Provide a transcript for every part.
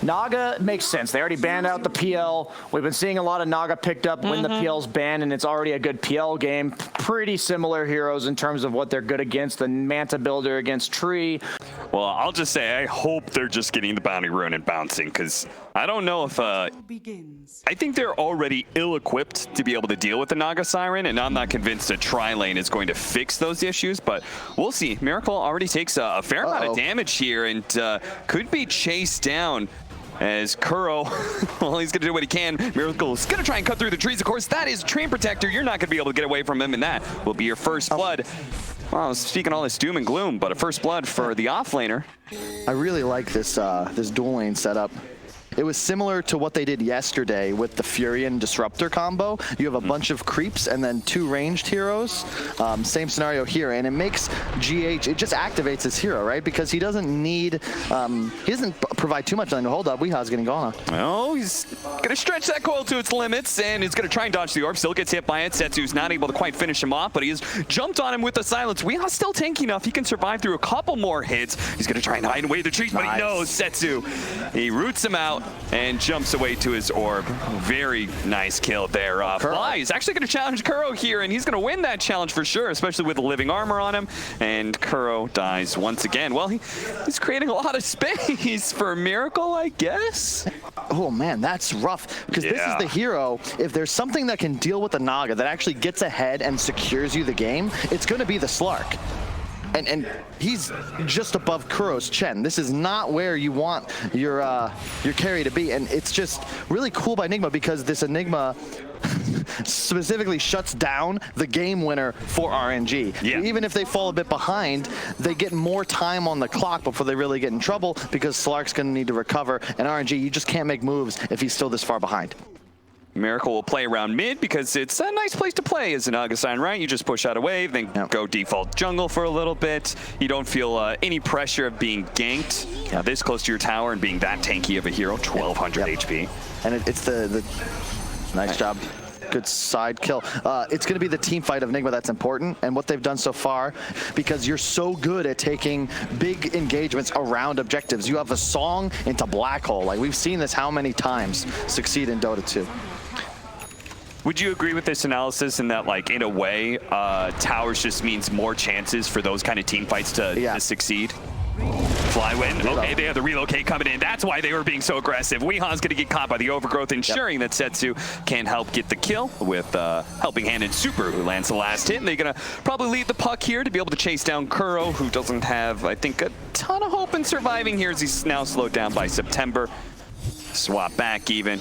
Naga makes sense. They already banned out the PL. We've been seeing a lot of Naga picked up when the PL's banned, and it's already a good PL game. Pretty similar heroes in terms of what they're good against. The Manta Builder against Tree. Well, I'll just say I hope they're just getting the Bounty Rune and bouncing, because I don't know if... I think they're already ill-equipped to be able to deal with the Naga Siren, and I'm not convinced a Tri-Lane is going to fix those issues, but we'll see. Miracle already takes a fair amount of damage here and could be chased down. As Kuro, well, he's going to do what he can. Miracle's going to try and cut through the trees. Of course, that is Train Protector. You're not going to be able to get away from him, and that will be your first blood. Well, I was speaking all this doom and gloom, but a first blood for the offlaner. I really like this this dual lane setup. It was similar to what they did yesterday with the Furion Disruptor combo. You have a bunch of creeps and then 2 ranged heroes. Same scenario here, and it makes GH, it just activates his hero, right? Because he doesn't need, he doesn't provide too much. Hold up, Weeha's getting gone. Well, he's going to stretch that coil to its limits, and he's going to try and dodge the orb. Still gets hit by it. Setsu's not able to quite finish him off, but he has jumped on him with the silence. Weeha's still tanky enough. He can survive through a couple more hits. He's going to try and hide away the trees, but he knows Setsu. He roots him out and jumps away to his orb. Very nice kill there. Fly is actually going to challenge Kuro here, and he's going to win that challenge for sure, especially with the living armor on him. And Kuro dies once again. Well, he's creating a lot of space for Miracle, I guess. Oh man, that's rough, because this is the hero. If there's something that can deal with the Naga that actually gets ahead and secures you the game, it's going to be the Slark. And he's just above Kuro's Chen. This is not where you want your carry to be, and it's just really cool by Nigma, because this Enigma specifically shuts down the game winner for RNG. Yeah. Even if they fall a bit behind, they get more time on the clock before they really get in trouble, because Slark's going to need to recover, and RNG, you just can't make moves if he's still this far behind. Miracle will play around mid because it's a nice place to play as an Naga Sign, right? You just push out a wave, then go default jungle for a little bit. You don't feel any pressure of being ganked this close to your tower and being that tanky of a hero, 1200 HP. And it's the nice job. Good side kill. It's going to be the team fight of Nigma that's important, and what they've done so far, because you're so good at taking big engagements around objectives. You have a song into Black Hole. Like, we've seen this how many times succeed in Dota 2. Would you agree with this analysis in that, like, in a way, towers just means more chances for those kind of team fights to succeed? Fly win. Okay, they have the relocate coming in. That's why they were being so aggressive. Weeha's going to get caught by the overgrowth, ensuring that Setsu can help get the kill with helping hand in Super, who lands the last hit. And they're going to probably lead the puck here to be able to chase down Kuro, who doesn't have, I think, a ton of hope in surviving here as he's now slowed down by September. Swap back even,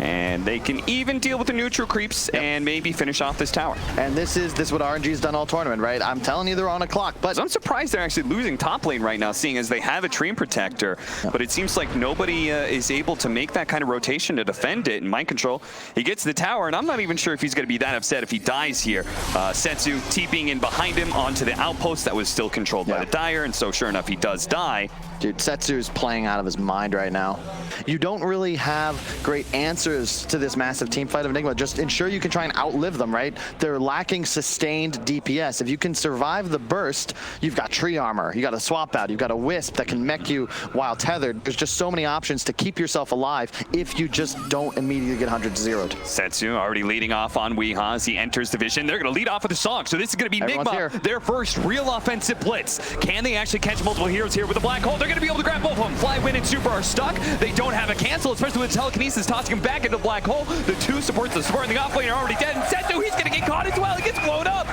and they can even deal with the neutral creeps and maybe finish off this tower. And this is what RNG's done all tournament, right? I'm telling you, they're on a clock, but I'm surprised they're actually losing top lane right now, seeing as they have a Train Protector, but it seems like nobody is able to make that kind of rotation to defend it. In Mind Control, he gets the tower, and I'm not even sure if he's going to be that upset if he dies here. Setsu TPing in behind him onto the outpost that was still controlled by the Dire, and so sure enough, he does die. Dude, Setsu's playing out of his mind right now. You don't really have great answers to this massive team fight of Nigma. Just ensure you can try and outlive them, right? They're lacking sustained DPS. If you can survive the burst, you've got tree armor, you got a swap out, you've got a wisp that can mech you while tethered. There's just so many options to keep yourself alive if you just don't immediately get 100 zeroed. Setsu already leading off on Weeha as he enters the vision. They're going to lead off with a song, so this is going to be Nigma, their first real offensive blitz. Can they actually catch multiple heroes here with the Black Hole? They're going to be able to grab both of them. Fly, Win, and Super are stuck. They don't have a cancel, especially with telekinesis tossing him back into the Black Hole. The two supports, the support and the offlane are already dead. And Setsu, he's going to get caught as well. He gets blown up.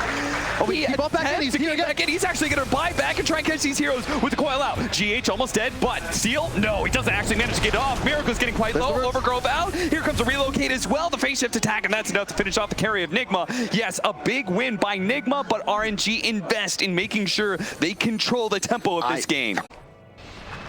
Oh, he bought back in. He's here again. He's actually going to buy back and try and catch these heroes with the coil out. GH almost dead, but Steel, no, he doesn't actually manage to get off. Miracle's getting quite low. Overgrowth out. Here comes a relocate as well. The phase shift attack, and that's enough to finish off the carry of Nigma. Yes, a big win by Nigma, but RNG invest in making sure they control the tempo of this game.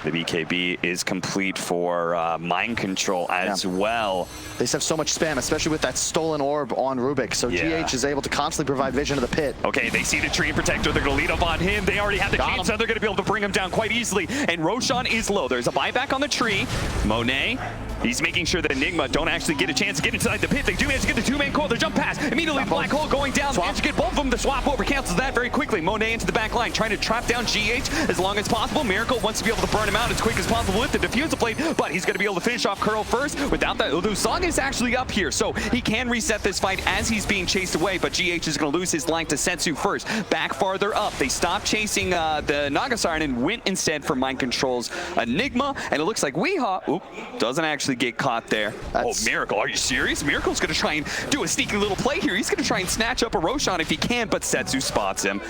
The BKB is complete for Mind Control as well. They just have so much spam, especially with that stolen orb on Rubik. So GH is able to constantly provide vision of the pit. Okay, they see the Train Protector. They're going to lead up on him. They already have the chainsaw. They're going to be able to bring him down quite easily. And Roshan is low. There's a buyback on the tree. Monet He's making sure that Nigma don't actually get a chance to get inside the pit. They do manage to get the two-man core. The jump pass. Immediately the black hole going down. Manage to get both of them. The swap over cancels that very quickly. Monet into the back line, trying to trap down GH as long as possible. Miracle wants to be able to burn him out as quick as possible with the diffuser blade, but he's going to be able to finish off Curl first. Without that, Lusong is actually up here, so he can reset this fight as he's being chased away, but GH is going to lose his line to Setsu first. Back farther up. They stopped chasing the Naga Siren and went instead for Mind Control's Nigma, and it looks like Weehaw doesn't actually get caught there. Oh, Miracle, are you serious? Miracle's going to try and do a sneaky little play here. He's going to try and snatch up a Roshan if he can, but Setsu spots him.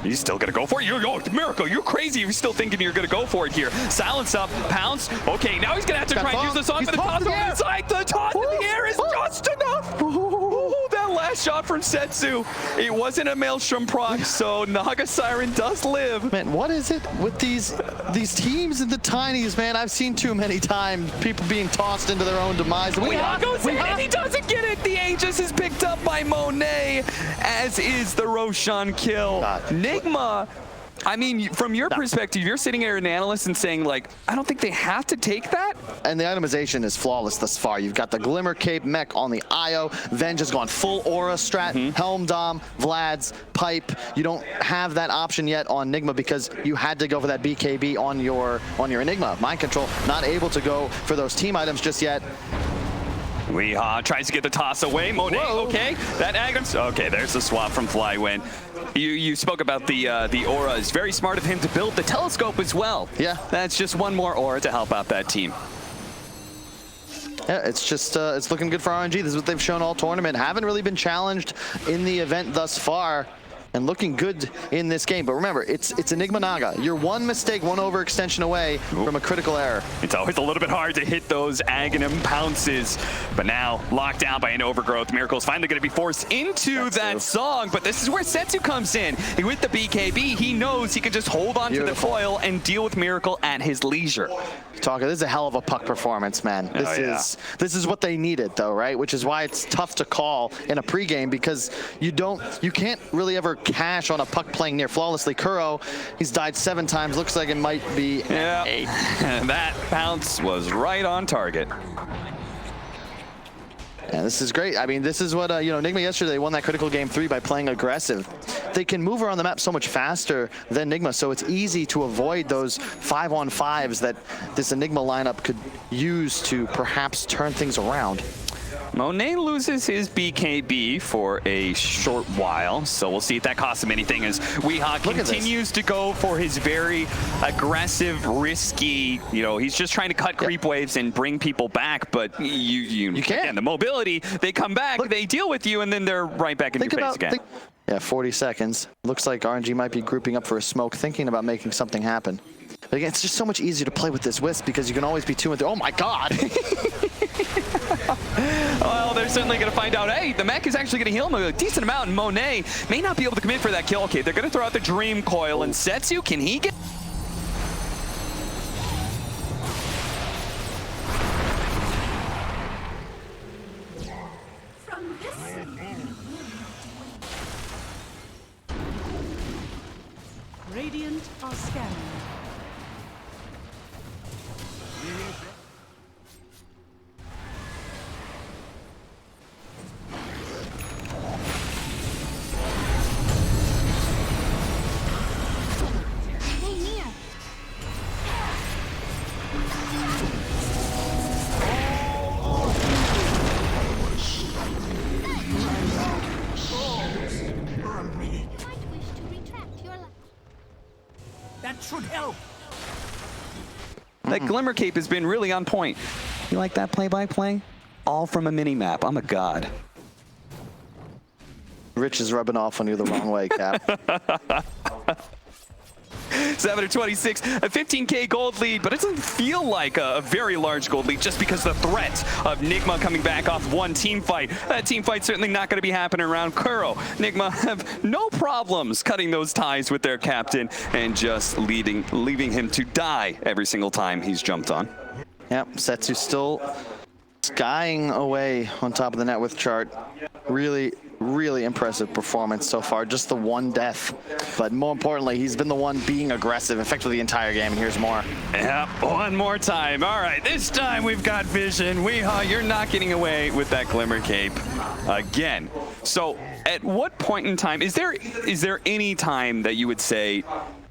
He's still gonna go for it. Miracle, you're crazy. You're still thinking you're gonna go for it here. Silence up, pounce. Okay, now he's gonna have to try and use the song for the toss over the side. The toss in the air is just enough. That last shot from Setsu. It wasn't a Maelstrom proc, so Naga Siren does live. Man, what is it with these teams in the tinies, man? I've seen too many times people being tossed into their own demise. Weehaw goes in and he doesn't get it. The Aegis is picked up by Monet, as is the Roshan kill. Nigma, I mean, from your perspective, you're sitting here as an analyst and saying, like, I don't think they have to take that. And the itemization is flawless thus far. You've got the Glimmer Cape mech on the IO. Venge has gone full Aura strat, Helm Dom, Vlad's, Pipe. You don't have that option yet on Nigma because you had to go for that BKB on your Enigma. Mind Control not able to go for those team items just yet. Weehaw tries to get the toss away. Monet, okay. That Agams, okay, there's the swap from Flywin. You spoke about the aura. It's very smart of him to build the telescope as well. Yeah. That's just one more aura to help out that team. Yeah, it's just, it's looking good for RNG. This is what they've shown all tournament. Haven't really been challenged in the event thus far. And looking good in this game. But remember, it's Enigma Naga. You're one mistake, one overextension away from a critical error. It's always a little bit hard to hit those Aghanim pounces. But now, locked down by an overgrowth. Miracle's finally going to be forced into that song. But this is where Setsu comes in. With the BKB, he knows he can just hold on to the foil and deal with Miracle at his leisure. This is a hell of a puck performance, man. This is what they needed, though, right? Which is why it's tough to call in a pregame because you can't really ever cash on a puck playing near flawlessly. Kuro, he's died 7 times. Looks like it might be 8. And that bounce was right on target. Yeah, this is great. I mean, this is what, Nigma yesterday won that critical game 3 by playing aggressive. They can move around the map so much faster than Nigma, so it's easy to avoid those 5-on-5s that this Enigma lineup could use to perhaps turn things around. Monet loses his BKB for a short while, so we'll see if that costs him anything as Weehaw continues to go for his very aggressive, risky, he's just trying to cut creep waves and bring people back, but you can't. Again, the mobility, they come back, they deal with you, and then they're right back in your face again. Yeah, 40 seconds. Looks like RNG might be grouping up for a smoke, thinking about making something happen. But again, it's just so much easier to play with this Wisp because you can always be 2 and 3. Oh my God! Well, they're certainly going to find out, hey, the mech is actually going to heal him a decent amount, and Monet may not be able to come in for that kill. Okay, they're going to throw out the Dream Coil, and Setsu, can he get... Radiant are scanning. That should help. That Glimmer Cape has been really on point. You like that play-by-play? All from a mini-map. I'm a god. Rich is rubbing off on you the wrong way, Cap. 7-26, a 15K gold lead, but it doesn't feel like a very large gold lead just because the threat of Nigma coming back off one team fight. That team fight's certainly not going to be happening around Kuro. Nigma have no problems cutting those ties with their captain and just leaving him to die every single time he's jumped on. Yep, Setsu still skying away on top of the net with chart. Really Really impressive performance so far. Just the one death. But more importantly, he's been the one being aggressive effectively the entire game. And here's more. Yeah, one more time. All right, this time we've got vision. You're not getting away with that Glimmer Cape again. So at what point in time, is there any time that you would say,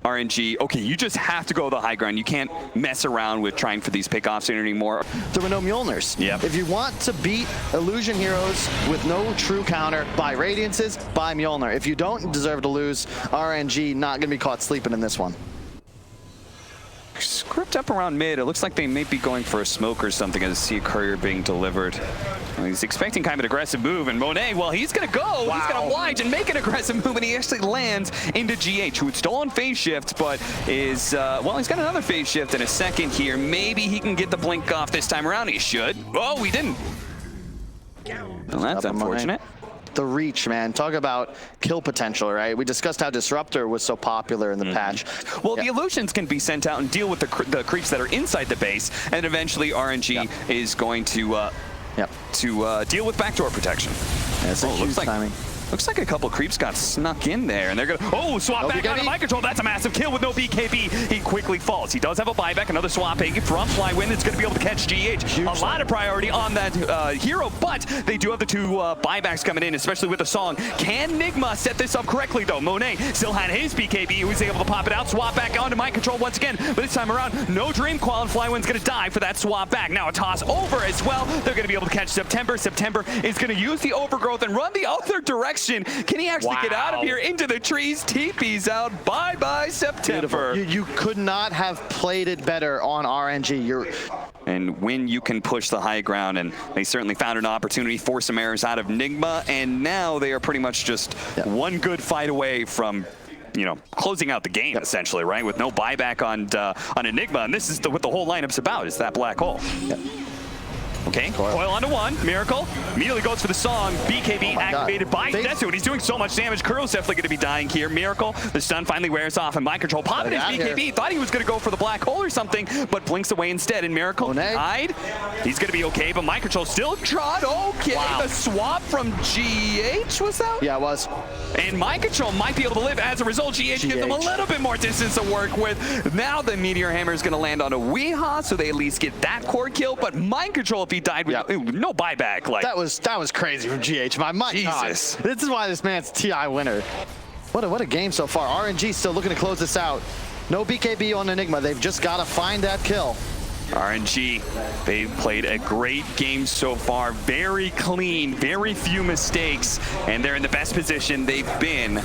RNG, okay, you just have to go the high ground. You can't mess around with trying for these pickoffs anymore. There were no Mjolnirs. Yep. If you want to beat Illusion heroes with no true counter, buy Radiances, buy Mjolnir. If you don't deserve to lose, RNG not going to be caught sleeping in this one. Script up around mid. It looks like they may be going for a smoke or something as I see a courier being delivered. He's expecting kind of an aggressive move, and Monet, well, he's going to go. Wow. He's going to oblige and make an aggressive move, and he actually lands into GH, who had stolen phase shift, but is, well, he's got another phase shift in a second here. Maybe he can get the blink off this time around. He should. Oh, he didn't. Well, that's unfortunate. The reach, man. Talk about kill potential, right? We discussed how Disruptor was so popular in the patch. Well, the illusions can be sent out and deal with the creeps that are inside the base, and eventually RNG is going to deal with backdoor protection. Yeah, it's a huge timing. Looks like a couple creeps got snuck in there, and they're gonna swap back onto mind control. That's a massive kill with no BKB. He quickly falls. He does have a buyback, another swapping from Flywind. It's gonna be able to catch GH. A lot of priority on that hero, but they do have the two buybacks coming in, especially with the song. Can Nigma set this up correctly though? Monet still had his BKB. He was able to pop it out, swap back onto mind control once again. But this time around, no Dream Qual, and Flywind's gonna die for that swap back. Now a toss over as well. They're gonna be able to catch September. September is gonna use the overgrowth and run the other direction. Can he actually get out of here into the trees? TP's out. Bye-bye, September. You could not have played it better on RNG. And when you can push the high ground, and they certainly found an opportunity, force some errors out of Nigma, and now they are pretty much just one good fight away from closing out the game, essentially, right? With no buyback on Enigma, and this is what the whole lineup's about, is that black hole. Okay, Coil onto one. Miracle immediately goes for the song. BKB activated by Zetsu, and he's doing so much damage. Kuro's definitely going to be dying here. Miracle, the stun finally wears off, and mind control popping his BKB. Thought he was going to go for the black hole or something, but blinks away instead. And Miracle died. He's going to be okay, but mind control still trod. Okay, the swap from GH, was that? Yeah, it was. And mind control might be able to live. As a result, GH gives them a little bit more distance to work with. Now the Meteor Hammer is going to land on a Weehaw, so they at least get that core kill, but mind control, if he died with no buyback. Like that was crazy from GH. My Jesus. God. This is why this man's TI winner. What a game so far. RNG still looking to close this out. No BKB on Enigma. They've just got to find that kill. RNG, they've played a great game so far. Very clean, very few mistakes, and they're in the best position they've been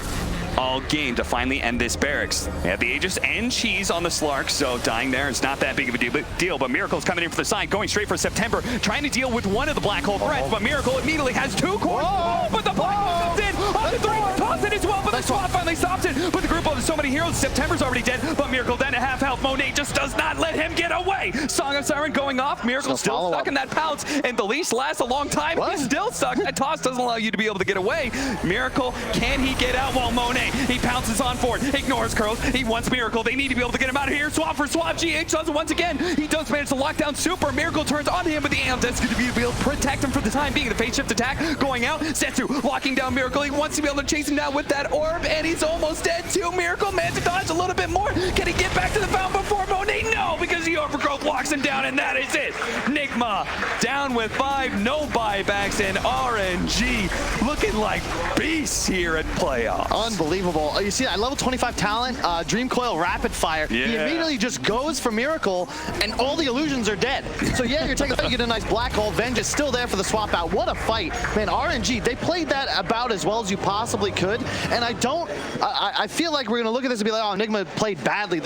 all game to finally end this barracks. They have the Aegis and Cheese on the Slark, so dying there is not that big of a deal, but Miracle's coming in for the side, going straight for September, trying to deal with one of the black hole threats, but Miracle immediately has two cores. But the black hole comes in on the three, toss it as well, but the swap finally stops it. But the group of so many heroes, September's already dead, but Miracle then at half health. Monet just does not let him get away. Song of Siren going off, Miracle still stuck in that pounce, and the leash lasts a long time. He's still stuck. That toss doesn't allow you to be able to get away. Miracle, can he get out? While Monet, he pounces on forward, ignores Curls, he wants Miracle, they need to be able to get him out of here, swap for swap, GH does it once again, he does manage to lock down Super, Miracle turns on him, but the Aeon Disc to be able to protect him for the time being, the phase shift attack going out, Zetsu locking down Miracle, he wants to be able to chase him down with that orb, and he's almost dead too. Miracle managed to dodge a little bit more, can he get back to the fountain before Monet? No, because the overgrowth locks him down, and that is it. Nigma down with 5, no buybacks, and RNG looking like beasts here at playoffs. Unbelievable. You see that level 25 talent, Dream Coil rapid fire. He immediately just goes for Miracle, and all the illusions are dead. So yeah, you're taking, you get a nice black hole. Venge is still there for the swap out. What a fight, man! RNG, they played that about as well as you possibly could, and I feel like we're gonna look at this and be like, oh, Nigma played badly.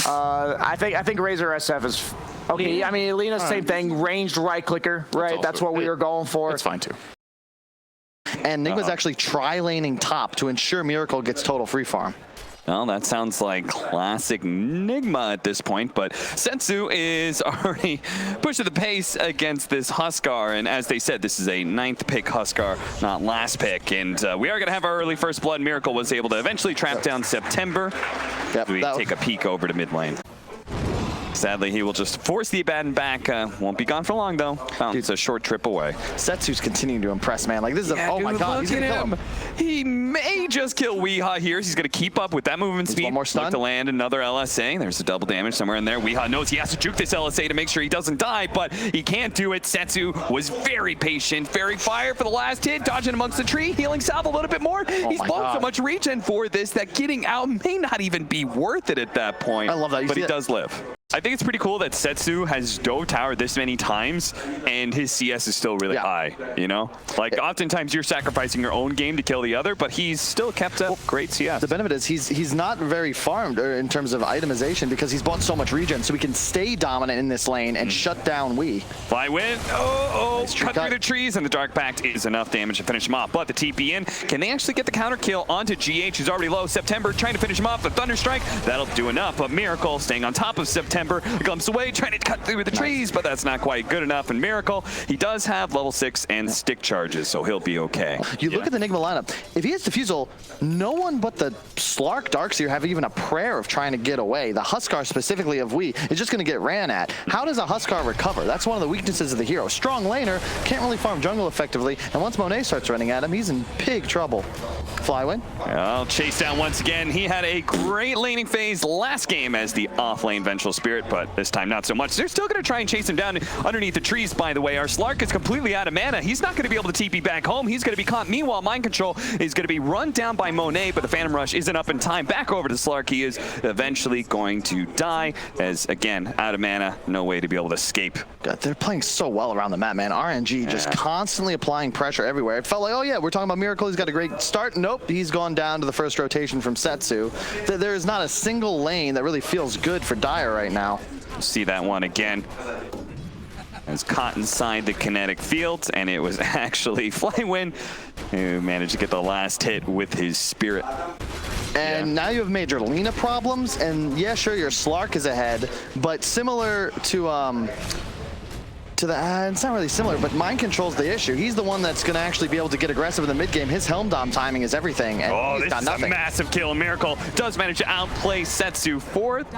I think Razor SF is okay. I mean, Alina's same thing, ranged right clicker, right? That's what we were going for. It's fine too. And Nigma's actually tri-laning top to ensure Miracle gets total free farm. Well, that sounds like classic Nigma at this point, but Setsu is already pushing the pace against this Huskar, and as they said, this is a 9th pick Huskar, not last pick, and we are going to have our early first blood. Miracle was able to eventually trap down September. We take a peek over to mid lane. Sadly, he will just force the Abaddon back. Won't be gone for long, though. Oh, it's a short trip away. Setsu's continuing to impress, man. Like, this is oh my god, he's gonna kill him. He may just kill Weehaw here. He's gonna keep up with that movement speed. One more stun. Look to land another LSA. There's a double damage somewhere in there. Weehaw knows he has to juke this LSA to make sure he doesn't die, but he can't do it. Setsu was very patient, very fire for the last hit, dodging amongst the tree, healing Salve a little bit more. He's blown so much regen for this that getting out may not even be worth it at that point. I love that. But he does live. I think it's pretty cool that Setsu has dove tower this many times and his CS is still really high, you know? Like, oftentimes you're sacrificing your own game to kill the other, but he's still kept up great CS. The benefit is he's not very farmed in terms of itemization because he's bought so much regen, so he can stay dominant in this lane and shut down Wii. Fly win. Nice cut through the trees, and the Dark Pact is enough damage to finish him off. But the TP in, can they actually get the counter kill onto GH, who's already low? September trying to finish him off. The Thunder Strike, that'll do enough. But Miracle staying on top of September. Glimpse away, trying to cut through the trees, but that's not quite good enough. And Miracle, he does have level 6 and stick charges, so he'll be okay. You look at the Nigma lineup. If he has Diffusal, no one but the Slark Darkseer have even a prayer of trying to get away. The Huskar specifically of Wii is just going to get ran at. How does a Huskar recover? That's one of the weaknesses of the hero. Strong laner, can't really farm jungle effectively, and once Monet starts running at him, he's in big trouble. Flywin. Well, chase down once again. He had a great laning phase last game as the off-lane Vengeful Spirit, but this time not so much. They're still going to try and chase him down underneath the trees, by the way. Our Slark is completely out of mana. He's not going to be able to TP back home. He's going to be caught. Meanwhile, Mind Control is going to be run down by Monet, but the Phantom Rush isn't up in time. Back over to Slark. He is eventually going to die as, again, out of mana. No way to be able to escape. God, they're playing so well around the map, man. RNG just constantly applying pressure everywhere. It felt like, oh yeah, we're talking about Miracle. He's got a great start. Nope, he's gone down to the first rotation from Setsu. There is not a single lane that really feels good for Dire right now. See that one again. As caught inside the kinetic field, and it was actually Flywin who managed to get the last hit with his Spirit. And now you have major Lina problems, and yeah, sure, your Slark is ahead, but similar to it's not really similar, but Mind Control's the issue. He's the one that's going to actually be able to get aggressive in the mid game. His Helm Dom timing is everything, and he's got nothing. A massive kill. Miracle does manage to outplay Setsu fourth.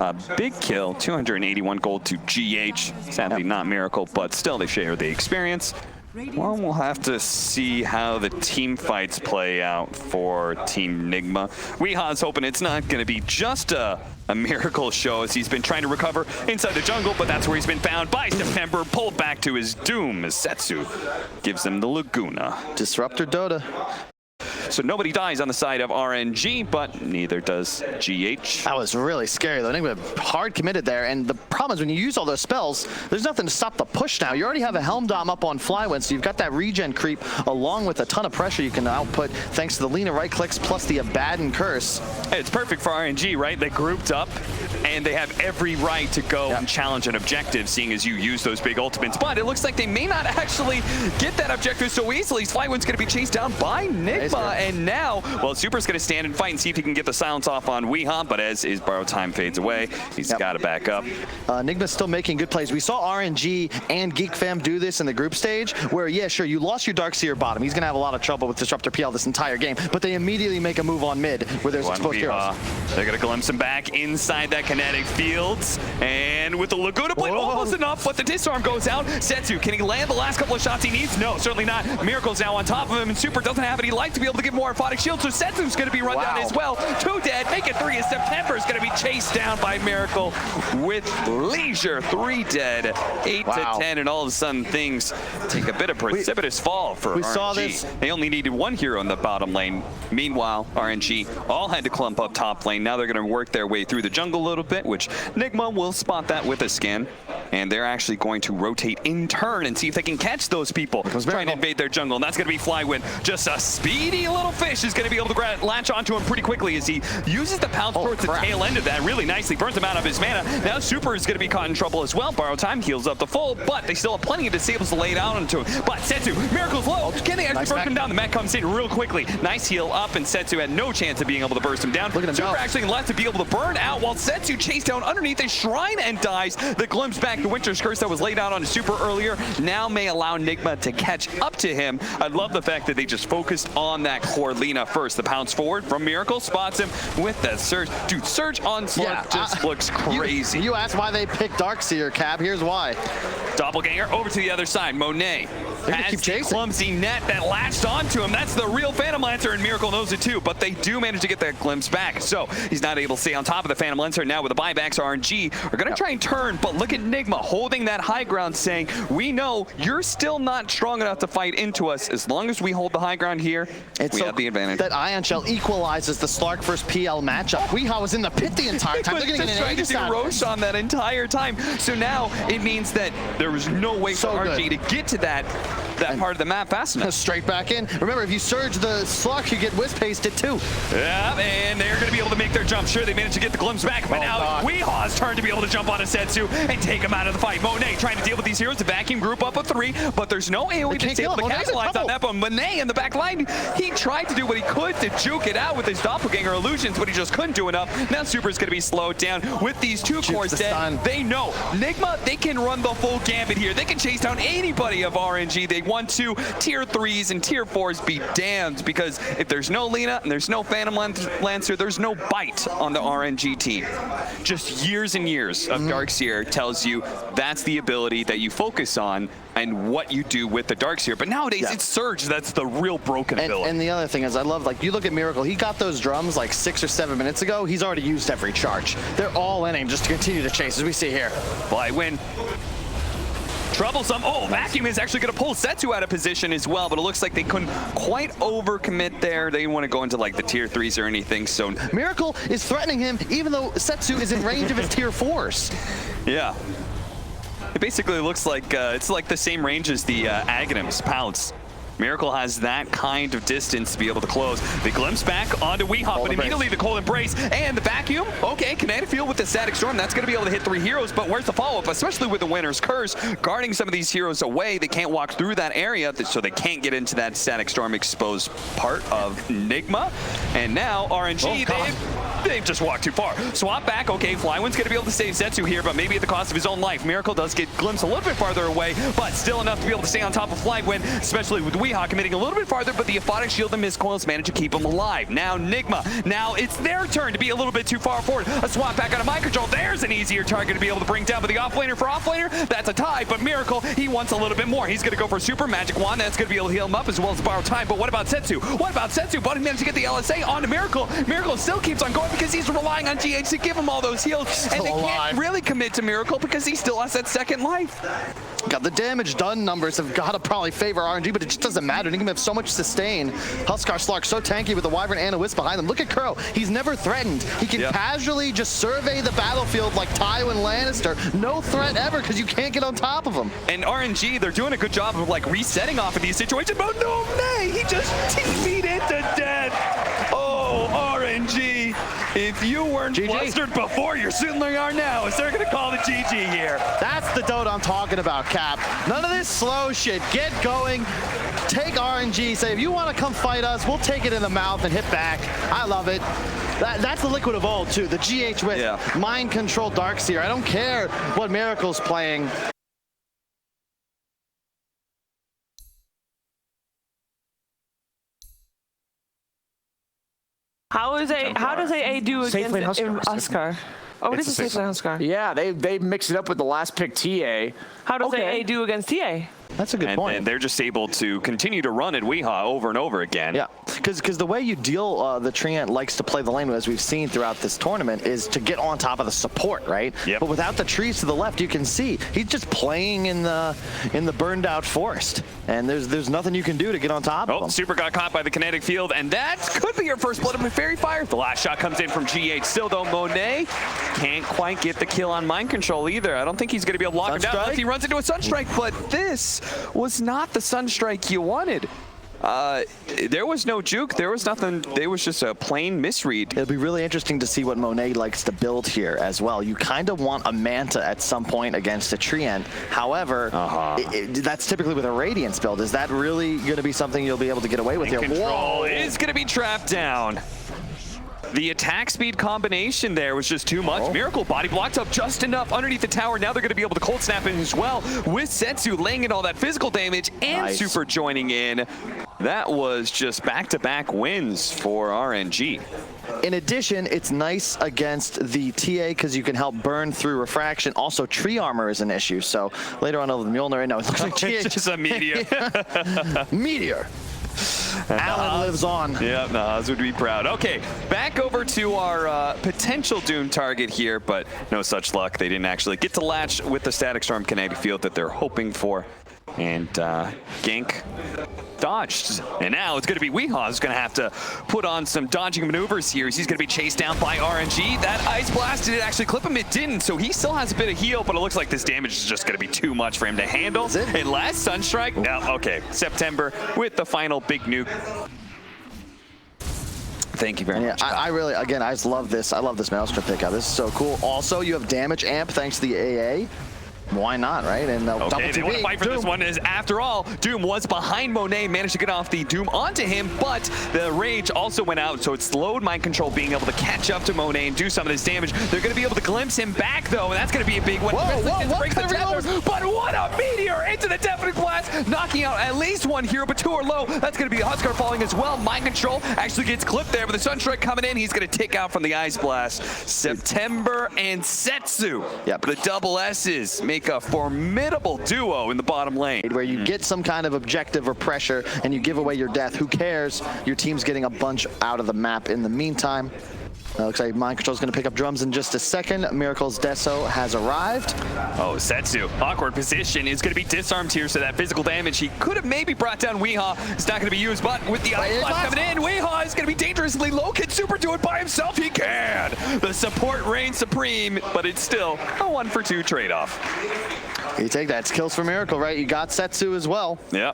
A big kill, 281 gold to GH. Sadly, not Miracle, but still they share the experience. Well, we'll have to see how the team fights play out for Team Nigma. Weehaw's hoping it's not going to be just a Miracle show as he's been trying to recover inside the jungle, but that's where he's been found by September, pulled back to his doom as Setsu gives him the Laguna. Disruptor Dota. So nobody dies on the side of RNG, but neither does GH. That was really scary though. Nigma hard committed there, and the problem is when you use all those spells, there's nothing to stop the push now. You already have a Helm Dom up on Flywin, so you've got that regen creep along with a ton of pressure you can output thanks to the Lina right clicks plus the Abaddon Curse. Hey, it's perfect for RNG, right? They grouped up, and they have every right to go and challenge an objective, seeing as you use those big ultimates. But it looks like they may not actually get that objective so easily. Flywin's going to be chased down by Nigma, and now, well, Super's going to stand and fight and see if he can get the silence off on Weehaw, but as his borrowed time fades away, he's got to back up. Nigma's still making good plays. We saw RNG and Geek Fam do this in the group stage, where, yeah, sure, you lost your Darkseer bottom. He's going to have a lot of trouble with Disruptor PL this entire game, but they immediately make a move on mid, where there's exposed heroes. They're going to glimpse him back inside that kinetic fields, and with the Laguna Blade, almost enough, but the disarm goes out. Setsu, can he land the last couple of shots he needs? No, certainly not. Miracle's now on top of him, and Super doesn't have it. He'd like to be able to get more orthotic shield, so Setsu's going to be run down as well. 2 dead, make it 3 as September's going to be chased down by Miracle with leisure. 3 dead, 8 to 10, and all of a sudden things take a bit of precipitous fall for RNG. Saw this. They only needed 1 hero in the bottom lane. Meanwhile, RNG all had to clump up top lane. Now they're going to work their way through the jungle a little bit, which Nigma will spot that with a scan. And they're actually going to rotate in turn and see if they can catch those people trying to invade their jungle. And that's going to be Flywin. Just a speedy little fish is going to be able to latch onto him pretty quickly as he uses the pounce towards the tail end of that really nicely. Burns him out of his mana. Now Super is going to be caught in trouble as well. Borrow time heals up the full, but they still have plenty of disables to lay down onto him. But Setsu, Miracle's low. Can they actually burst him down? The mech comes in real quickly. Nice heal up, and Setsu had no chance of being able to burst him down. Super actually left to be able to burn out while Setsu chased down underneath a shrine and dies. The glimpse back, the Winter's Curse that was laid out on Super earlier, now may allow Nigma to catch up to him. I love the fact that they just focused on that back for Lina first. The pounce forward from Miracle, spots him with the surge. Dude, surge on Slark just looks crazy. You asked why they picked Darkseer, Cab. Here's why. Doppelganger over to the other side. Monet has keep chasing. clumsy net that latched onto him. That's the real Phantom Lancer, and Miracle knows it too, but they do manage to get that glimpse back. So he's not able to stay on top of the Phantom Lancer. Now with the buybacks, RNG are going to try and turn, but look at Nigma holding that high ground, saying, we know you're still not strong enough to fight into us. As long as we hold the high ground here, we have the advantage. That Ion Shell equalizes the Slark versus PL matchup. Weehaw was in the pit the entire time. They're going to get an trying to do Roshan that entire time. So now it means that there was no way for RNG to get to that part of the map fast enough. Straight back in. Remember, if you surge the Slark, you get whiz pasted too. Yeah, and they're going to be able to make their jump. Sure, they managed to get the glimpse back, but now Weehaw's turn to be able to jump onto Setsu and take him out of the fight. Monet trying to deal with these heroes. The vacuum group up a 3, but there's no AoE that's able to capitalize on that. But Monet in the back line, he tried to do what he could to juke it out with his doppelganger illusions, but he just couldn't do enough. Now Super's going to be slowed down with these 2 cores dead. They know Nigma, they can run the full gambit here. They can chase down anybody of RNG. They want to. Tier 3s and Tier 4s be damned, because if there's no Lina and there's no Phantom Lancer, there's no bite on the RNG team. Just years and years of Darkseer tells you that's the ability that you focus on and what you do with the Darkseer. But nowadays it's Surge that's the real broken ability. And the other thing is, I love, like, you look at Miracle, he got those drums like 6 or 7 minutes ago. He's already used every charge. They're all in him just to continue to chase, as we see here. Fly win. Troublesome. Oh, Vacuum is actually going to pull Setsu out of position as well, but it looks like they couldn't quite overcommit there. They didn't want to go into like the Tier 3s or anything, so... Miracle is threatening him, even though Setsu is in range of his Tier 4s. Yeah. It basically looks like it's like the same range as the Aghanim's Pounce. Miracle has that kind of distance to be able to close. The glimpse back onto Weehawk, but immediately the cold embrace and the vacuum. Okay, Kinetic Field with the Static Storm. That's going to be able to hit 3 heroes, but where's the follow-up? Especially with the Winner's Curse, guarding some of these heroes away. They can't walk through that area, so they can't get into that Static Storm exposed part of Nigma. And now RNG, they've just walked too far. Swap back. Okay, Flywind's going to be able to save Setsu here, but maybe at the cost of his own life. Miracle does get glimpsed a little bit farther away, but still enough to be able to stay on top of Flywind, especially with Weehawk committing a little bit farther, but the Aphotic Shield and Mistcoils manage to keep him alive. Now Nigma, now it's their turn to be a little bit too far forward. A swap back on a mind control. There's an easier target to be able to bring down, but the offlaner for offlaner, that's a tie, but Miracle, he wants a little bit more. He's going to go for Super Magic Wand. That's going to be able to heal him up as well as borrow time, but what about Setsu? What about Setsu? But he managed to get the LSA onto Miracle. Miracle still keeps on going because he's relying on GH to give him all those heals, and they can't really commit to Miracle because he still has that second life. God, the damage done numbers have got to probably favor RNG, but it just doesn't matter. Nigma have so much sustain. Huskar Slark so tanky with the Wyvern and a Wisp behind them. Look at Kuro. He's never threatened. He can casually just survey the battlefield like Tywin Lannister. No threat ever because you can't get on top of him. And RNG, they're doing a good job of like resetting off of these situations, but no, nay, he just TP'd into death. Oh, RNG, if you weren't flustered before, you certainly are now. Is they're going to call the GG here. That's the Dota I'm talking about, Cap. None of this slow shit. Get going. Take RNG. Say, if you want to come fight us, we'll take it in the mouth and hit back. I love it. That's the liquid of old, too. The GH with mind control Darkseer. I don't care what Miracle's playing. How does AA do against Huskar? Oh, it is a safe lane Huskar. Yeah, they mix it up with the last pick TA. How does AA do against TA? That's a good point. And they're just able to continue to run at Weehaw over and over again. Yeah, because the way you deal, the Treant likes to play the lane, as we've seen throughout this tournament, is to get on top of the support, right? Yep. But without the trees to the left, you can see he's just playing in the burned out forest, and there's nothing you can do to get on top of him. Super got caught by the kinetic field, and that could be your first blood of Fairy Fire. The last shot comes in from GH. Still though, Monet can't quite get the kill on mind control either. I don't think he's going to be able to lock him down unless he runs into a Sunstrike, but this was not the Sunstrike you wanted. There was no juke, there was nothing, there was just a plain misread. It'll be really interesting to see what Monet likes to build here as well. You kind of want a Manta at some point against a Treant. However, that's typically with a Radiance build. Is that really going to be something you'll be able to get away with here? Control is going to be trapped down. The attack speed combination there was just too much. Miracle body blocked up just enough underneath the tower. Now they're going to be able to cold snap in as well, with Setsu laying in all that physical damage and Super joining in. That was just back-to-back wins for RNG. In addition, it's nice against the TA because you can help burn through refraction. Also, tree armor is an issue. So later on over the Mjolnir, no, it looks like TA. Just a meteor. Meteor. Alan lives on. Yeah, Nas would be proud. Okay, back over to our potential Doom target here, but no such luck. They didn't actually get to latch with the Static Storm kinetic field that they're hoping for. And Gank dodged. And now it's going to be Weehaw who's going to have to put on some dodging maneuvers here. He's going to be chased down by RNG. That Ice Blast, did it actually clip him? It didn't. So he still has a bit of heal, but it looks like this damage is just going to be too much for him to handle. And last Sunstrike, no, okay, September with the final big nuke. Thank you very much. I really, again, I just love this. I love this Maelstrom pickup. This is so cool. Also, you have damage amp thanks to the AA. Why not, right? And okay, they want to fight for this one. As after all, Doom was behind Monet, managed to get off the Doom onto him, but the Rage also went out, so it slowed Mind Control being able to catch up to Monet and do some of this damage. They're going to be able to glimpse him back, though, and that's going to be a big one. Breaks the tether, but what a meteor into the Deafening Blast, knocking out at least one hero, but two are low. That's going to be Huskar falling as well. Mind Control actually gets clipped there, but the Sunstrike coming in, he's going to take out from the Ice Blast. September and Setsu, the double S's, make a formidable duo in the bottom lane. Where you get some kind of objective or pressure and you give away your death. Who cares? Your team's getting a bunch out of the map in the meantime. Looks like Mind Control's going to pick up drums in just a second. Miracle's Deso has arrived. Oh, Setsu, awkward position, is going to be disarmed here, so that physical damage he could have maybe brought down Weehaw. It's not going to be used, but with the Ice Blast coming in, Weehaw is going to be dangerously low. Can Super do it by himself? He can! The support reigns supreme, but it's still a 1-for-2 trade-off. You take that. It's kills for Miracle, right? You got Setsu as well. Yeah.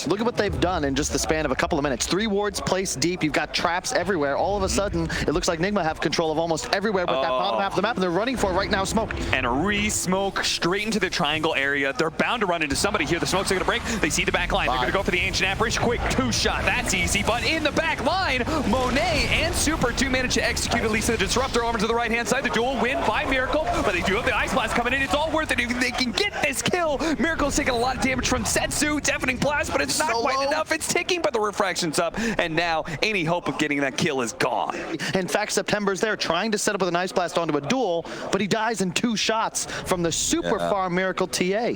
Look at what they've done in just the span of a couple of minutes. 3 wards placed deep. You've got traps everywhere. All of a sudden, it looks like Nigma have control of almost everywhere but that bottom half of the map, and they're running for right now smoke. And a re-smoke straight into the triangle area. They're bound to run into somebody here. The smokes are going to break. They see the back line. They're going to go for the Ancient Apparition. Quick 2-shot. That's easy. But in the back line, Monet and Super do manage to execute at least the Disruptor over to the right-hand side. The dual win by Miracle, but they do have the Ice Blast coming in. It's all worth it if they can get this kill. Miracle's taking a lot of damage from Setsu. Deafening Blast, but it's not quite enough. It's ticking, but the refraction's up, and now any hope of getting that kill is gone. In fact, September's there trying to set up with an Ice Blast onto a duel, but he dies in 2 shots from the super far Miracle TA.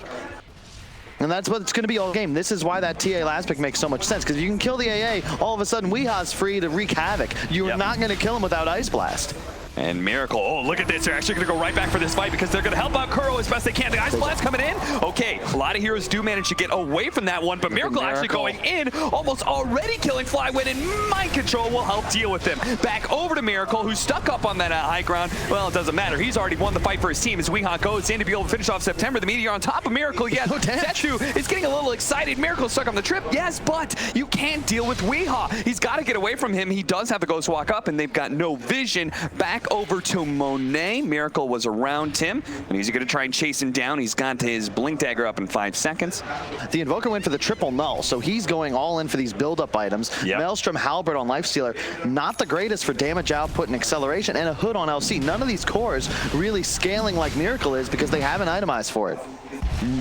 And that's what it's going to be all game. This is why that TA last pick makes so much sense, because if you can kill the AA, all of a sudden Weehaw's free to wreak havoc. You're not going to kill him without Ice Blast. And Miracle, oh, look at this. They're actually going to go right back for this fight because they're going to help out Kuro as best they can. The Ice Blast coming in. Okay, a lot of heroes do manage to get away from that one, but Miracle actually going in, almost already killing Flywin, and Mind Control will help deal with them. Back over to Miracle, who's stuck up on that high ground. Well, it doesn't matter. He's already won the fight for his team as Weehaw goes in to be able to finish off September. The Meteor on top of Miracle, yes. Setsu is getting a little excited. Miracle stuck on the trip, yes, but you can't deal with Weehaw. He's got to get away from him. He does have the Ghost Walk up, and they've got no vision. Back over to Monet. Miracle was around him, and he's going to try and chase him down. He's got his Blink Dagger up in 5 seconds. The Invoker went for the triple null, so he's going all in for these build-up items. Maelstrom Halberd on Lifestealer, not the greatest for damage output and acceleration, and a Hood on LC. None of these cores really scaling like Miracle is because they haven't itemized for it.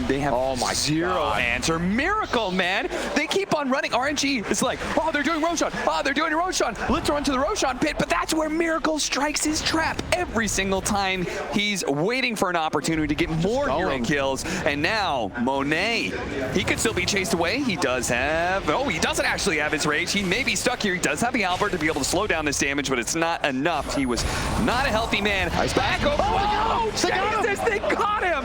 They have zero answer. Miracle, man. They keep on running. RNG is like, oh, they're doing Roshan. Oh, they're doing Roshan. Let's run to the Roshan pit. But that's where Miracle strikes his trap every single time. He's waiting for an opportunity to get more hero kills. And now, Monet, he could still be chased away. He does have, oh, he doesn't actually have his rage. He may be stuck here. He does have the Albert to be able to slow down this damage, but it's not enough. He was not a healthy man. Back over. Oh, Jesus, they got him.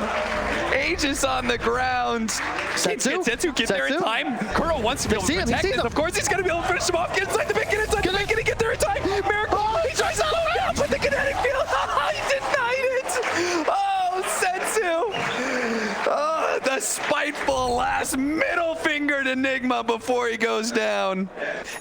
Aegis on the ground. Setsu get there in time. Kuro wants to be able to protect this. Of course, he's going to be able to finish him off. Get inside the pit, get inside the pit, can he get there in time? Miracle, he tries to slow down, but the kinetic field, he denied it. Oh, Setsu. Oh, the spiteful last middle finger to Nigma before he goes down.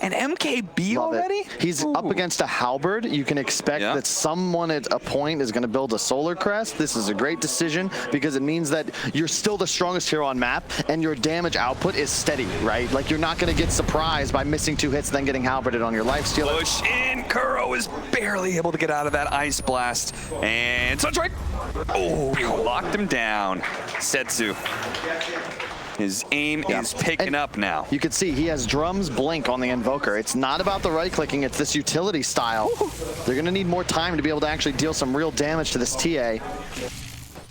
And MKB already? He's up against a Halberd. You can expect that someone at a point is going to build a Solar Crest. This is a great decision because it means that you're still the strongest hero on map and your damage output is steady, right? Like you're not going to get surprised by missing 2 hits and then getting Halberded on your Lifestealer. Push in. Kuro is barely able to get out of that Ice Blast. And Sunstrike. Oh, locked him down. Setsu. His aim is picking up now. You can see he has drums blink on the Invoker. It's not about the right-clicking, it's this utility style. They're going to need more time to be able to actually deal some real damage to this TA.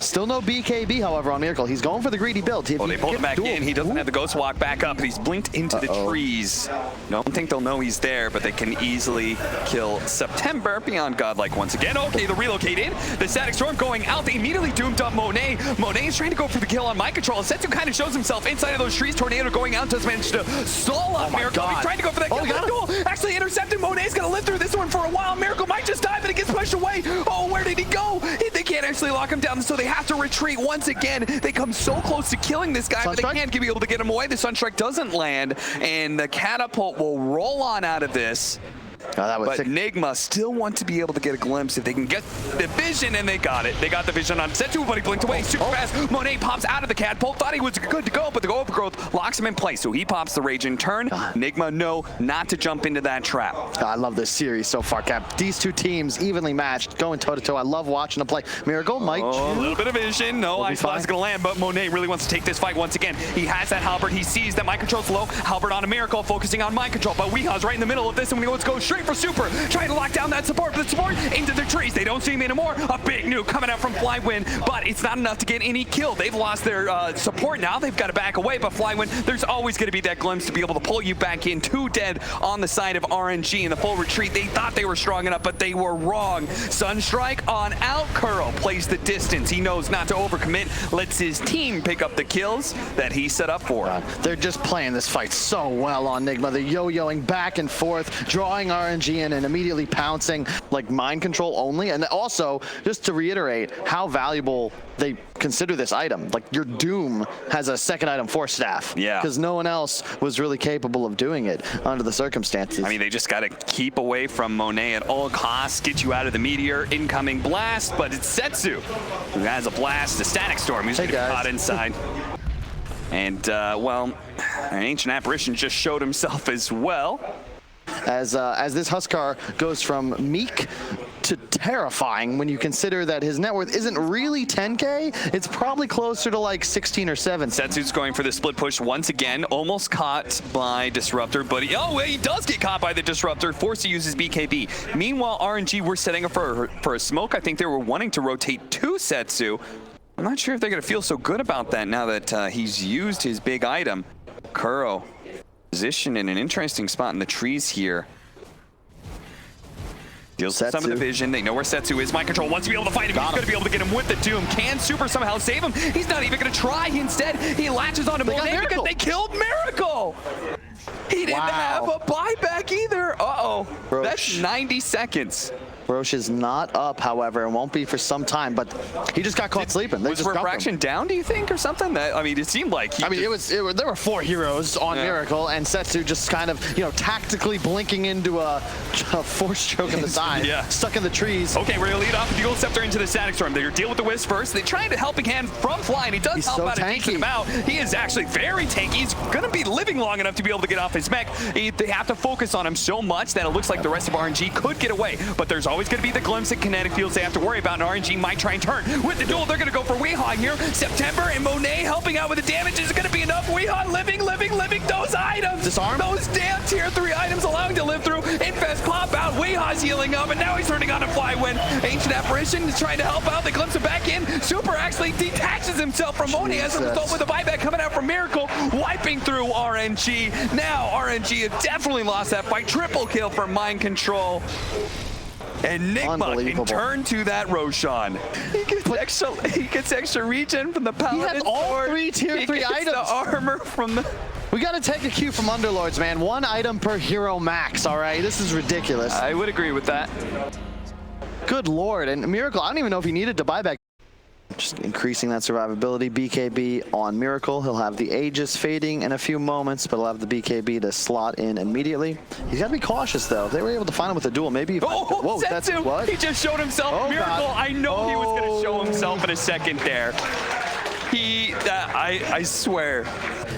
Still no BKB, however, on Miracle. He's going for the greedy build. Well, they pulled him back in. He doesn't have the Ghost Walk back up, but he's blinked into the trees. Don't think they'll know he's there, but they can easily kill September beyond Godlike once again. Okay, the relocate in. The Static Storm going out. They immediately doomed up Monet. Monet is trying to go for the kill on Mind Control. Setsu kind of shows himself inside of those trees. Tornado going out, does manage to stall up Miracle. He's trying to go for that kill. Actually intercepted. Monet's going to live through this one for a while. Miracle might just die, but it gets pushed away. Oh, where did he go? They can't actually lock him down, so they have to retreat. Once again, they come so close to killing this guy, but they can't be able to get him away. The Sunstrike doesn't land, and the Catapult will roll on out of this. But Nigma still want to be able to get a glimpse if they can get the vision, and they got it. They got the vision on Setsu, but he blinked away super fast. Monet pops out of the catapult, thought he was good to go, but the overgrowth locks him in place, so he pops the rage in turn. Nigma, no, not to jump into that trap. I love this series so far, Cap. These two teams evenly matched, going toe-to-toe. I love watching them play. Miracle, Mike. Oh, a little bit of vision. No, Ice Blast is going to land, but Monet really wants to take this fight once again. He has that Halberd. He sees that Mind Control's low. Halberd on a Miracle, focusing on Mind Control, but Weeha's right in the middle of this, and when he goes straight for Super. Trying to lock down that support, but the support into the trees. They don't see him anymore. A big nuke coming out from Flywind, but it's not enough to get any kill. They've lost their support now. They've got to back away, but Flywind, there's always going to be that glimpse to be able to pull you back in. 2 dead on the side of RNG in the full retreat. They thought they were strong enough, but they were wrong. Sunstrike on out. Curl plays the distance. He knows not to overcommit. Lets his team pick up the kills that he set up for. They're just playing this fight so well on Nigma. They're yo-yoing back and forth, drawing RNG in and immediately pouncing like Mind Control only. And also, just to reiterate how valuable they consider this item. Like, your Doom has a second item for staff. Yeah. Because no one else was really capable of doing it under the circumstances. I mean, they just got to keep away from Monet at all costs, get you out of the meteor, incoming blast, but it's Setsu who has a blast, a Static Storm who's getting caught inside. And, well, an Ancient Apparition just showed himself as well. As this Huskar goes from meek to terrifying when you consider that his net worth isn't really 10K, it's probably closer to like 16 or 7. Setsu's going for the split push once again, almost caught by Disruptor, but he does get caught by the Disruptor, forced to use his BKB. Meanwhile, RNG were setting up for a smoke. I think they were wanting to rotate to Setsu. I'm not sure if they're going to feel so good about that now that he's used his big item. Kuro positioned in an interesting spot in the trees here. Deals some of the vision. They know where Setsu is. Mind Control wants to be able to find him. He's going to be able to get him with the Doom. Can Super somehow save him? He's not even going to try. Instead, he latches onto Monet because they killed Miracle. He didn't have a buyback either. Uh-oh. That's 90 seconds. Roche is not up, however, and won't be for some time, but he just got caught sleeping. Was Refraction down, do you think, or something? I mean, it seemed like there were 4 heroes on Miracle, and Setsu just kind of, tactically blinking into a force stroke in the side, stuck in the trees. Okay, we're going to lead off the Dual Scepter into the Static Storm. They're going to deal with the Wisp first. They try to helping hand from Fly, and he does help out a decent amount. He is actually very tanky. He's going to be living long enough to be able to get off his mech. They have to focus on him so much that it looks like the rest of RNG could get away, but there's always going to be the glimpse at kinetic fields they have to worry about, and RNG might try and turn. With the duel, they're going to go for Weehaw here. September and Monet helping out with the damage. Is going to be enough? Weehaw living those items. Disarm. Those damn tier 3 items allowing to live through. Infest pop out. Weeha's healing up, and now he's turning on a Flywind. Ancient Apparition is trying to help out. They glimpse him back in. Super actually detaches himself from Monet as a result with a buyback coming out from Miracle, wiping through RNG. Now RNG have definitely lost that fight. Triple kill for Mind Control. And Nigma can turn to that Roshan. He gets extra regen from the Paladin. He has all 3 tier 3 items. The armor from the... We got to take a cue from Underlords, man. 1 item per hero max, all right? This is ridiculous. I would agree with that. Good Lord. And Miracle, I don't even know if he needed to buy back. Just increasing that survivability. BKB on Miracle. He'll have the Aegis fading in a few moments, but he'll have the BKB to slot in immediately. He's got to be cautious, though. If they were able to find him with a duel, maybe... Whoa, that's what? He just showed himself. Miracle, God. I know he was going to show himself in a second there. I swear.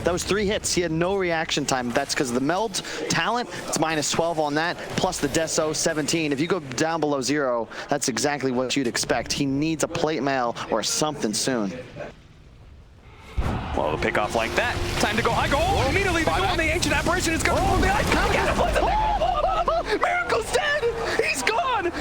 That was 3 hits. He had no reaction time. That's because of the meld talent. It's -12 on that, plus the Deso 17. If you go down below 0, that's exactly what you'd expect. He needs a plate mail or something soon. Well, the pick off like that. Time to go high. Go immediately. The duel on the ancient apparition is going to pull the ice. Miracle's dead. He's gone. 2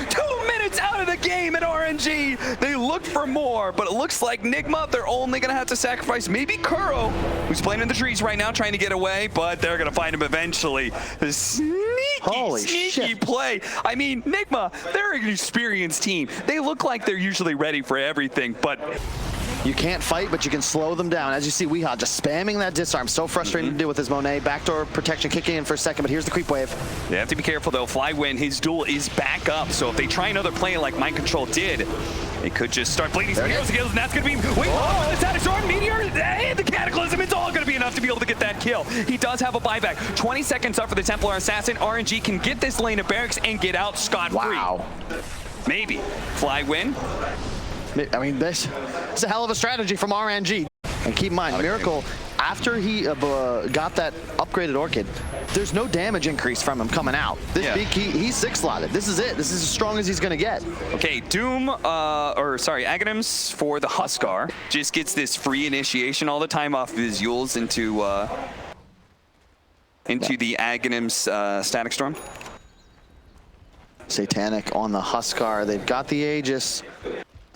minutes out of the game at RNG. They looked for more, but it looks like Nigma, they're only going to have to sacrifice maybe Kuro, who's playing in the trees right now, trying to get away, but they're going to find him eventually. The sneaky play. I mean, Nigma, they're an experienced team. They look like they're usually ready for everything, but you can't fight, but you can slow them down. As you see, Weehaw just spamming that disarm. So frustrating to deal with his Monet. Backdoor protection kicking in for a second, but here's the creep wave. They have to be careful, though. Flywin, his duel is back up, so if they try another play like Mind Control did, it could just start bleeding some heroes skills, and that's going to be... Wait, the static storm, meteor, and the cataclysm. It's all going to be enough to be able to get that kill. He does have a buyback. 20 seconds up for the Templar Assassin. RNG can get this lane of barracks and get out scot-free. Wow. Maybe. Flywin. I mean, this is a hell of a strategy from RNG. And keep in mind, Miracle, after he got that upgraded Orchid, there's no damage increase from him coming out. This big key, he's 6-slotted. This is it. This is as strong as he's going to get. Okay, Doom, Aghanims for the Huskar just gets this free initiation all the time off of his Yules into the Aghanims Static Storm. Satanic on the Huskar. They've got the Aegis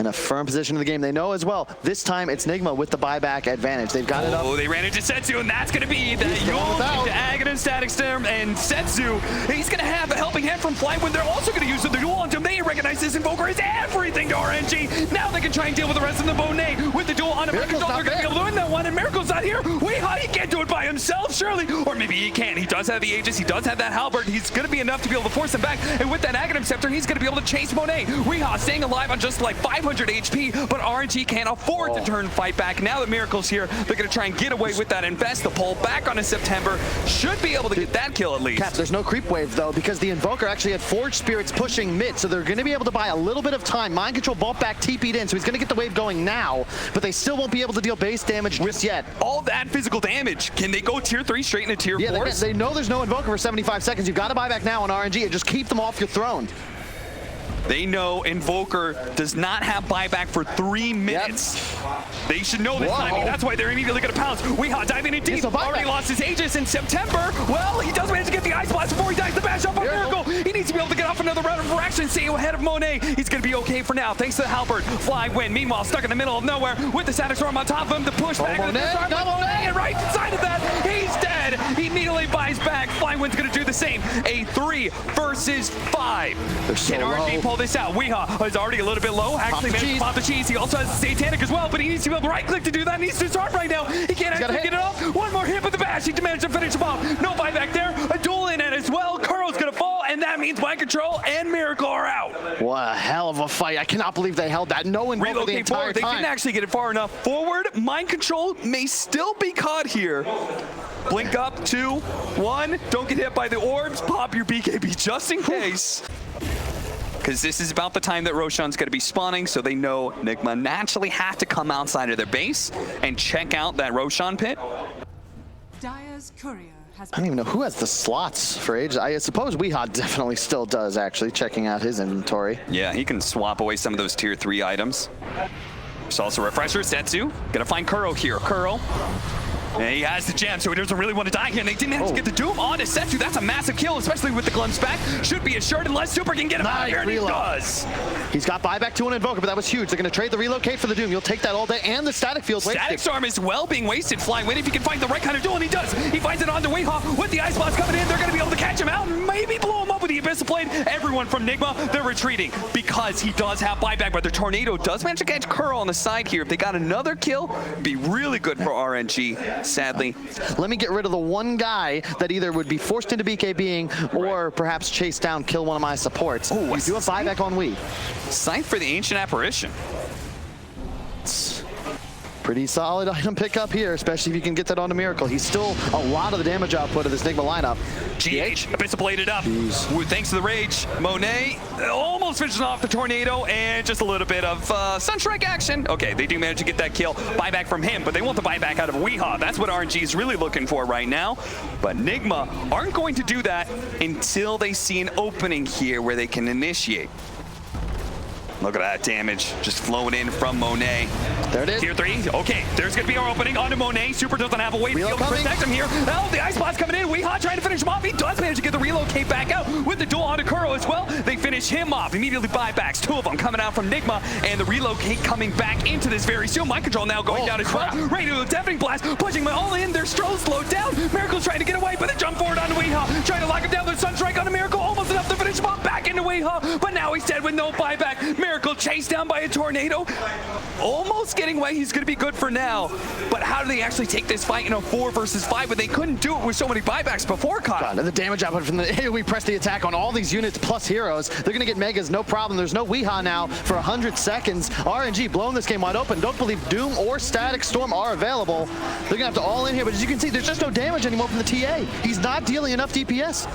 in a firm position in the game. They know as well, this time it's Nigma with the buyback advantage. They've got it up. Oh, they ran into Setsu, and that's going to be the Yule into Aghanim Static Storm, and Setsu, he's going to have a helping hand from Flywin. They're also going to use the duel on him. They recognize this Invoker is everything to RNG. Now they can try and deal with the rest of the Monet with the duel on him. They're going to be able to win that one, and Miracle's not here. Weehaw, he can't do it by himself, surely. Or maybe he can. He does have the Aegis. He does have that Halberd. He's going to be enough to be able to force him back, and with that Aghanim Scepter, he's going to be able to chase Monet. Weehaw staying alive on just like 500 HP, but RNG can't afford to turn fight back. Now that Miracle's here, they're going to try and get away with that invest. The pull back on a September should be able to get that kill at least. Caps, there's no creep wave though, because the Invoker actually had Forge Spirits pushing mid, so they're going to be able to buy a little bit of time. Mind Control bump back TP'd in, so he's going to get the wave going now, but they still won't be able to deal base damage just yet. All that physical damage, can they go tier 3 straight into tier 4? Yeah, they know there's no Invoker for 75 seconds. You've got to buy back now on RNG and just keep them off your throne. They know Invoker does not have buyback for 3 minutes. Yep. They should know this timing. That's why they're immediately going to pounce. Weehaw diving in deep. Already lost his Aegis in September. Well, he does manage to get the Ice Blast before he dies. The bash up on Miracle. He needs to be able to get off another round of fraction. Stay ahead of Monet. He's going to be okay for now. Thanks to the Halberd. Flywin, meanwhile, stuck in the middle of nowhere with the Static Storm on top of him to push back. Monet, and right inside of that, he's dead. He immediately buys back. Flywin's going to do the same. A 3 versus 5. They're so Can RNG pull this out? Weehaw is already a little bit low. Actually managed to pop the cheese. He also has Satanic as well, but he needs to be able to right-click to do that. He needs to start right now. He can't actually get it off. One more hit with the bash. He managed to finish him off. No buyback there. A duel in it as well. Kuro's going to fall, and that means Mind Control and Miracle are out. What a hell of a fight. I cannot believe they held that. No Invoker the entire forward. time. They didn't actually get it far enough forward. Mind Control may still be caught here. Blink up, 2, 1. Don't get hit by the orbs. Pop your BKB just in case. Because this is about the time that Roshan's going to be spawning, so they know Nigma naturally have to come outside of their base and check out that Roshan pit. Dire's courier has I don't even know who has the slots for Aegis. I suppose Weehaw definitely still does, actually, checking out his inventory. Yeah, he can swap away some of those tier 3 items. There's also Refresher, Setsu. Gonna find Kuro here. Kuro. And he has the gem, so he doesn't really want to die here. And they didn't manage to get the Doom on to Setsu. That's a massive kill, especially with the glimpse back. Should be assured unless Super can get him out of here, and he does. He's got buyback to an Invoker, but that was huge. They're going to trade the relocate for the Doom. You'll take that all day, and the Static Field. Static Storm is well being wasted. Flywin, if he can find the right kind of duel, and he does. He finds it onto Weehaw with the Ice Blast coming in. They're going to be able to catch him out and maybe blow him up with the Abyssal Blade. Everyone from Nigma, they're retreating because he does have buyback, but the Tornado does manage to catch Kuro on the side here. If they got another kill, it'd be really good for RNG, sadly. Let me get rid of the one guy that either would be forced into BKBing or perhaps chase down, kill one of my supports. Oh, you do have buyback on Wii. Scythe for the Ancient Apparition. Pretty solid item pickup here, especially if you can get that onto Miracle. He's still a lot of the damage output of this Nigma lineup. GH, Abyssal bladed up. Thanks to the rage, Monet almost finishes off the Tornado, and just a little bit of Sunstrike action. Okay, they do manage to get that kill. Buyback from him, but they want the buyback out of Weehaw. That's what RNG is really looking for right now. But Nigma aren't going to do that until they see an opening here where they can initiate. Look at that damage just flowing in from Monet. There it is. Tier 3. Okay, there's going to be our opening onto Monet. Super doesn't have a way to be able to protect him here. Oh, the ice blast coming in. Weehaw trying to finish him off. He does manage to get the relocate back out with the duel onto Kuro as well. They finish him off. Immediately buybacks. 2 of them coming out from Nigma, and the relocate coming back into this very soon. Mind control now going down as well. Ready to do a deafening blast. Pushing my all in. Their Stroll slowed down. Miracle's trying to get away, but they jump forward onto Weehaw. Trying to lock him down. The Sunstrike on a Miracle. Almost enough to finish him off. Back into Weehaw, but now he's dead with no buyback. Miracle chased down by a tornado. Almost getting away. He's going to be good for now. But how do they actually take this fight in a 4 versus 5 when they couldn't do it with so many buybacks before, Kyle? The damage output from the AoE press the attack on all these units plus heroes. They're going to get megas, no problem. There's no Weehaw now for 100 seconds. RNG blowing this game wide open. Don't believe Doom or Static Storm are available. They're going to have to all in here, but as you can see, there's just no damage anymore from the TA. He's not dealing enough DPS.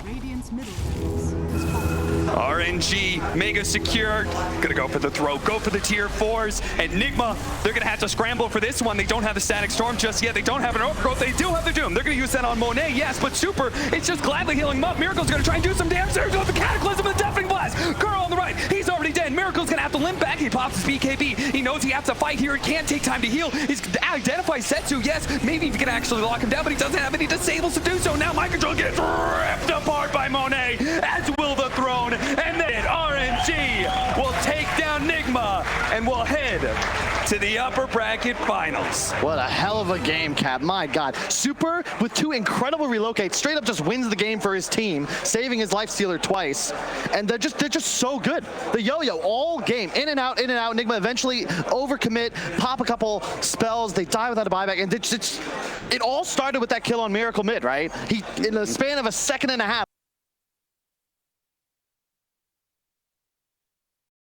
Radiant's middle barracks has fallen. RNG, mega secure. Gonna go for the throw, go for the tier 4s. And Nigma, they're gonna have to scramble for this one. They don't have the Static Storm just yet. They don't have an Overgrowth. They do have the Doom. They're gonna use that on Monet, yes, but Super, it's just gladly healing him up. Miracle's gonna try and do some damage. There goes the Cataclysm with the Deafening Blast. Kuro on the right, he's already dead. Miracle's gonna have to limp back. He pops his BKB. He knows he has to fight here. He can't take time to heal. He's identified Setsu, yes. Maybe he can actually lock him down, but he doesn't have any disables to do so. Now Mind Control gets ripped apart by Monet, as will the Throne. And then RNG will take down Nigma and will head to the upper bracket finals. What a hell of a game, Cap. My God. Super, with 2 incredible relocates, straight up just wins the game for his team, saving his life stealer twice. And they're just so good. The yo-yo all game, in and out, in and out. Nigma eventually overcommit, pop a couple spells, they die without a buyback, and it all started with that kill on Miracle mid, right? He, in the span of a second and a half,